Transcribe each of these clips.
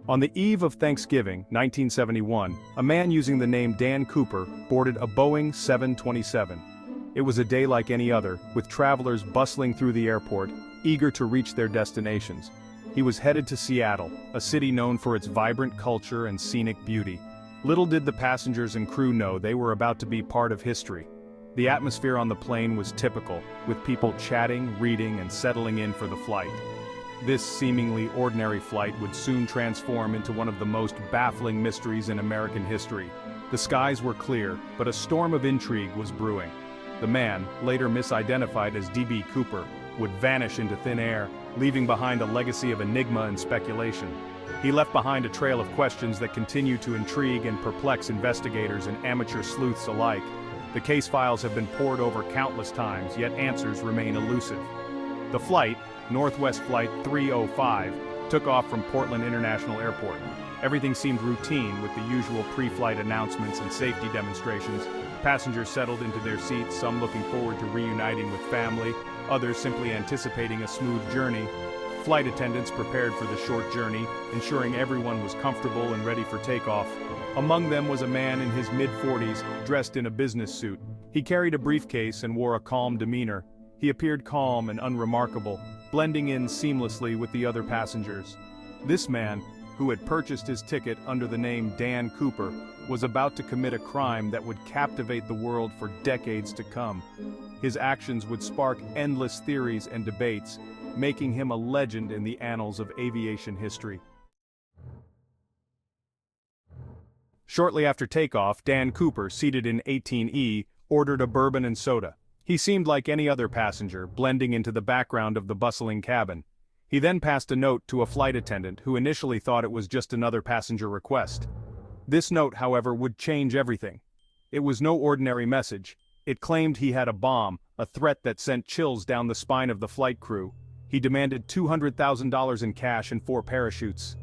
On the eve of Thanksgiving, 1971, a man using the name Dan Cooper boarded a Boeing 727. It was a day like any other, with travelers bustling through the airport, eager to reach their destinations. He was headed to Seattle, a city known for its vibrant culture and scenic beauty. Little did the passengers and crew know they were about to be part of history. The atmosphere on the plane was typical, with people chatting, reading, and settling in for the flight. This seemingly ordinary flight would soon transform into one of the most baffling mysteries in American history. The skies were clear, but a storm of intrigue was brewing. The man, later misidentified as D.B. Cooper, would vanish into thin air, leaving behind a legacy of enigma and speculation. He left behind a trail of questions that continue to intrigue and perplex investigators and amateur sleuths alike. The case files have been pored over countless times, yet answers remain elusive. The flight, Northwest Flight 305, took off from Portland International Airport. Everything seemed routine with the usual pre-flight announcements and safety demonstrations. Passengers settled into their seats, some looking forward to reuniting with family, others simply anticipating a smooth journey. Flight attendants prepared for the short journey, ensuring everyone was comfortable and ready for takeoff. Among them was a man in his mid-40s, dressed in a business suit. He carried a briefcase and wore a calm demeanor. He appeared calm and unremarkable, blending in seamlessly with the other passengers. This man, who had purchased his ticket under the name Dan Cooper, was about to commit a crime that would captivate the world for decades to come. His actions would spark endless theories and debates, making him a legend in the annals of aviation history. Shortly after takeoff, Dan Cooper, seated in 18E, ordered a bourbon and soda. He seemed like any other passenger, blending into the background of the bustling cabin. He then passed a note to a flight attendant who initially thought it was just another passenger request. This note, however, would change everything. It was no ordinary message. It claimed he had a bomb, a threat that sent chills down the spine of the flight crew. He demanded $200,000 in cash and 4 parachutes.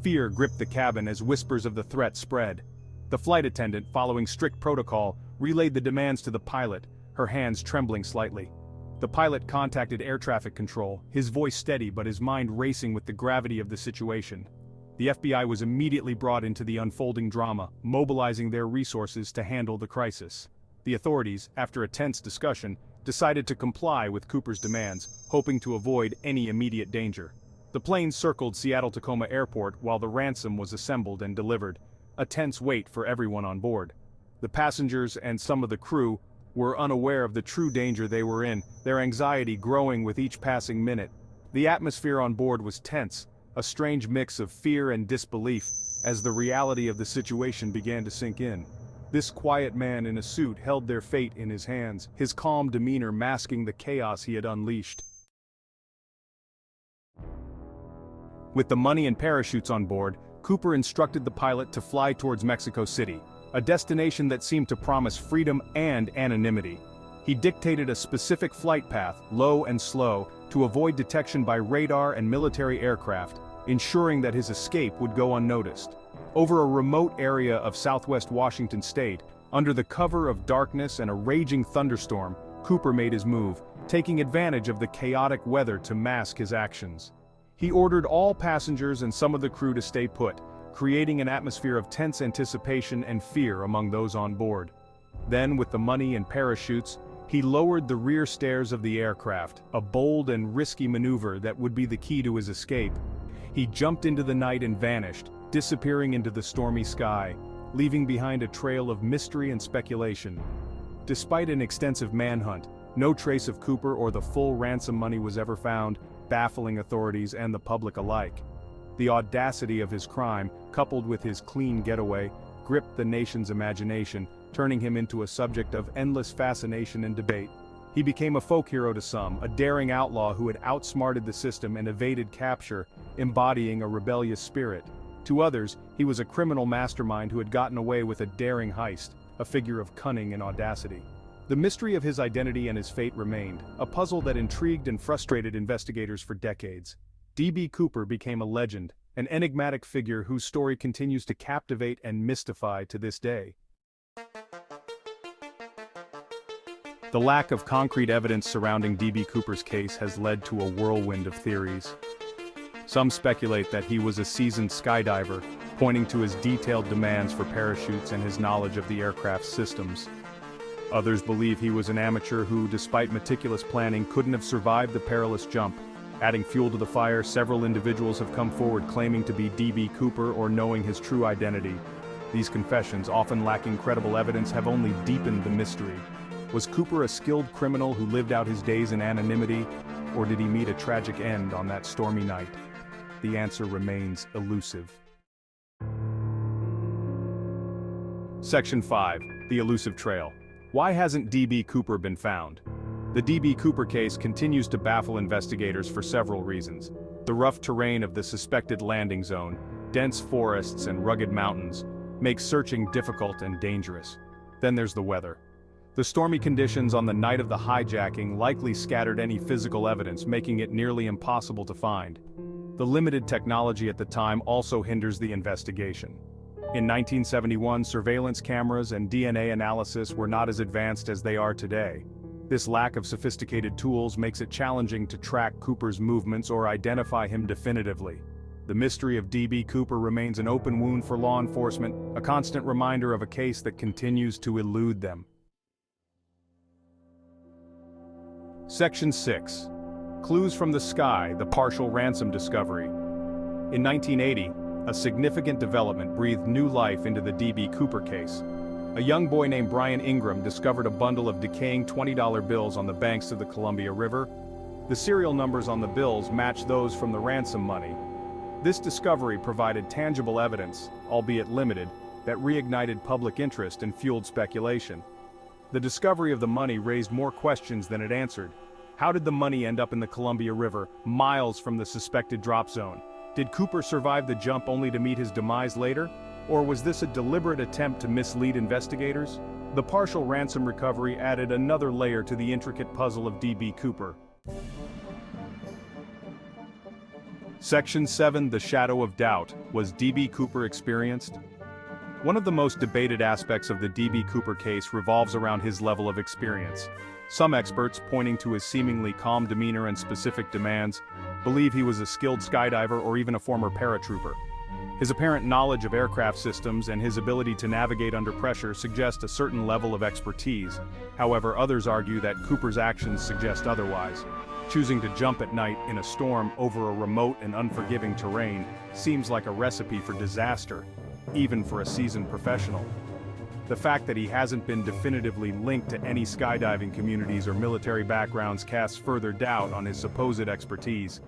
Fear gripped the cabin as whispers of the threat spread. The flight attendant, following strict protocol, relayed the demands to the pilot, her hands trembling slightly. The pilot contacted air traffic control, his voice steady but his mind racing with the gravity of the situation. The FBI was immediately brought into the unfolding drama, mobilizing their resources to handle the crisis. The authorities, after a tense discussion, decided to comply with Cooper's demands, hoping to avoid any immediate danger. The plane circled Seattle-Tacoma Airport while the ransom was assembled and delivered, a tense wait for everyone on board. The passengers and some of the crew were unaware of the true danger they were in, their anxiety growing with each passing minute. The atmosphere on board was tense, a strange mix of fear and disbelief, as the reality of the situation began to sink in. This quiet man in a suit held their fate in his hands, his calm demeanor masking the chaos he had unleashed. With the money and parachutes on board, Cooper instructed the pilot to fly towards Mexico City, a destination that seemed to promise freedom and anonymity. He dictated a specific flight path, low and slow, to avoid detection by radar and military aircraft, ensuring that his escape would go unnoticed. Over a remote area of southwest Washington state, under the cover of darkness and a raging thunderstorm, Cooper made his move, taking advantage of the chaotic weather to mask his actions. He ordered all passengers and some of the crew to stay put, creating an atmosphere of tense anticipation and fear among those on board. Then, with the money and parachutes, he lowered the rear stairs of the aircraft, a bold and risky maneuver that would be the key to his escape. He jumped into the night and vanished, disappearing into the stormy sky, leaving behind a trail of mystery and speculation. Despite an extensive manhunt, no trace of Cooper or the full ransom money was ever found, baffling authorities and the public alike. The audacity of his crime, coupled with his clean getaway, gripped the nation's imagination, turning him into a subject of endless fascination and debate. He became a folk hero to some, a daring outlaw who had outsmarted the system and evaded capture, embodying a rebellious spirit. To others, he was a criminal mastermind who had gotten away with a daring heist, a figure of cunning and audacity. The mystery of his identity and his fate remained, a puzzle that intrigued and frustrated investigators for decades. D.B. Cooper became a legend, an enigmatic figure whose story continues to captivate and mystify to this day. The lack of concrete evidence surrounding D.B. Cooper's case has led to a whirlwind of theories. Some speculate that he was a seasoned skydiver, pointing to his detailed demands for parachutes and his knowledge of the aircraft's systems. Others believe he was an amateur who, despite meticulous planning, couldn't have survived the perilous jump. Adding fuel to the fire, several individuals have come forward claiming to be D.B. Cooper or knowing his true identity. These confessions, often lacking credible evidence, have only deepened the mystery. Was Cooper a skilled criminal who lived out his days in anonymity, or did he meet a tragic end on that stormy night? The answer remains elusive. Section 5. The Elusive Trail. Why hasn't D.B. Cooper been found? The D.B. Cooper case continues to baffle investigators for several reasons. The rough terrain of the suspected landing zone, dense forests and rugged mountains, makes searching difficult and dangerous. Then there's the weather. The stormy conditions on the night of the hijacking likely scattered any physical evidence, making it nearly impossible to find. The limited technology at the time also hinders the investigation. In 1971, surveillance cameras and DNA analysis were not as advanced as they are today. This lack of sophisticated tools makes it challenging to track Cooper's movements or identify him definitively. The mystery of D.B. Cooper remains an open wound for law enforcement, a constant reminder of a case that continues to elude them. Section 6. Clues from the Sky, the partial ransom discovery. In 1980, a significant development breathed new life into the D.B. Cooper case. A young boy named Brian Ingram discovered a bundle of decaying $20 bills on the banks of the Columbia River. The serial numbers on the bills matched those from the ransom money. This discovery provided tangible evidence, albeit limited, that reignited public interest and fueled speculation. The discovery of the money raised more questions than it answered. How did the money end up in the Columbia River, miles from the suspected drop zone? Did Cooper survive the jump only to meet his demise later? Or was this a deliberate attempt to mislead investigators? The partial ransom recovery added another layer to the intricate puzzle of D.B. Cooper. Section 7. The Shadow of Doubt. Was D.B. Cooper experienced? One of the most debated aspects of the D.B. Cooper case revolves around his level of experience. Some experts, pointing to his seemingly calm demeanor and specific demands, believe he was a skilled skydiver or even a former paratrooper. His apparent knowledge of aircraft systems and his ability to navigate under pressure suggest a certain level of expertise. However, others argue that Cooper's actions suggest otherwise. Choosing to jump at night in a storm over a remote and unforgiving terrain seems like a recipe for disaster, even for a seasoned professional. The fact that he hasn't been definitively linked to any skydiving communities or military backgrounds casts further doubt on his supposed expertise.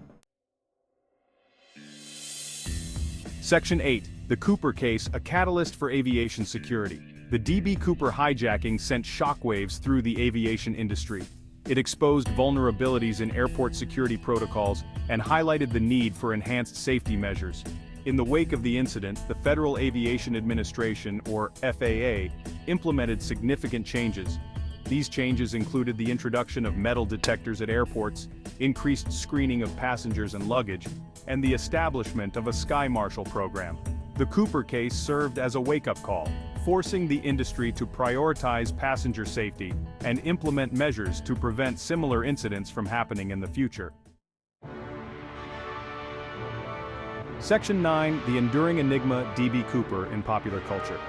Section 8. The Cooper Case, a catalyst for aviation security. The D.B. Cooper hijacking sent shockwaves through the aviation industry. It exposed vulnerabilities in airport security protocols and highlighted the need for enhanced safety measures. In the wake of the incident, the Federal Aviation Administration, or FAA, implemented significant changes. These changes included the introduction of metal detectors at airports, increased screening of passengers and luggage, and the establishment of a Sky Marshal program. The Cooper case served as a wake-up call, forcing the industry to prioritize passenger safety and implement measures to prevent similar incidents from happening in the future. Section 9. The enduring enigma D.B. Cooper in popular culture.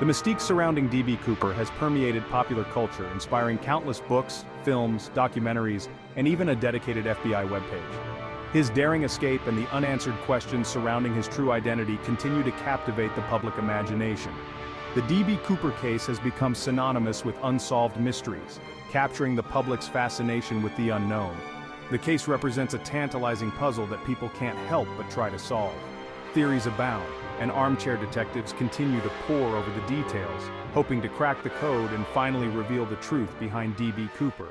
The mystique surrounding D.B. Cooper has permeated popular culture, inspiring countless books, films, documentaries, and even a dedicated FBI webpage. His daring escape and the unanswered questions surrounding his true identity continue to captivate the public imagination. The D.B. Cooper case has become synonymous with unsolved mysteries, capturing the public's fascination with the unknown. The case represents a tantalizing puzzle that people can't help but try to solve. Theories abound, and armchair detectives continue to pore over the details, hoping to crack the code and finally reveal the truth behind D.B. Cooper.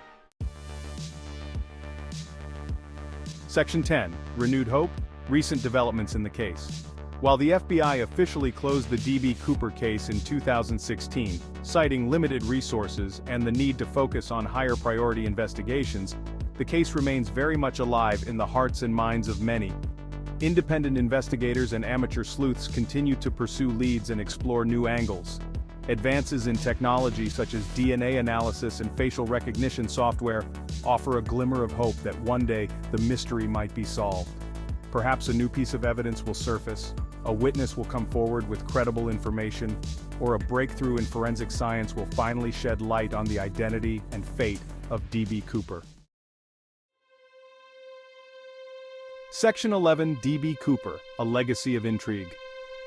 Section 10. Renewed hope. Recent developments in the case. While the FBI officially closed the D.B. Cooper case in 2016, citing limited resources and the need to focus on higher priority investigations, the case remains very much alive in the hearts and minds of many. Independent investigators and amateur sleuths continue to pursue leads and explore new angles. Advances in technology such as DNA analysis and facial recognition software offer a glimmer of hope that one day the mystery might be solved. Perhaps a new piece of evidence will surface, a witness will come forward with credible information, or a breakthrough in forensic science will finally shed light on the identity and fate of D.B. Cooper. Section 11. D.B. Cooper, a legacy of intrigue.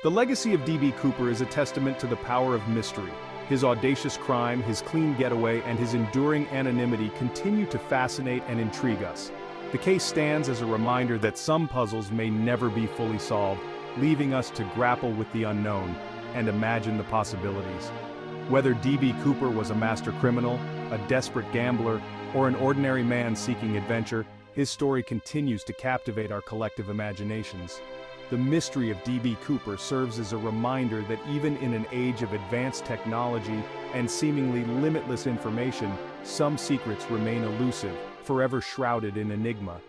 The legacy of D.B. Cooper is a testament to the power of mystery. His audacious crime, his clean getaway, and his enduring anonymity continue to fascinate and intrigue us. The case stands as a reminder that some puzzles may never be fully solved, leaving us to grapple with the unknown and imagine the possibilities. Whether D.B. Cooper was a master criminal, a desperate gambler, or an ordinary man seeking adventure, his story continues to captivate our collective imaginations. The mystery of D.B. Cooper serves as a reminder that even in an age of advanced technology and seemingly limitless information, some secrets remain elusive, forever shrouded in enigma.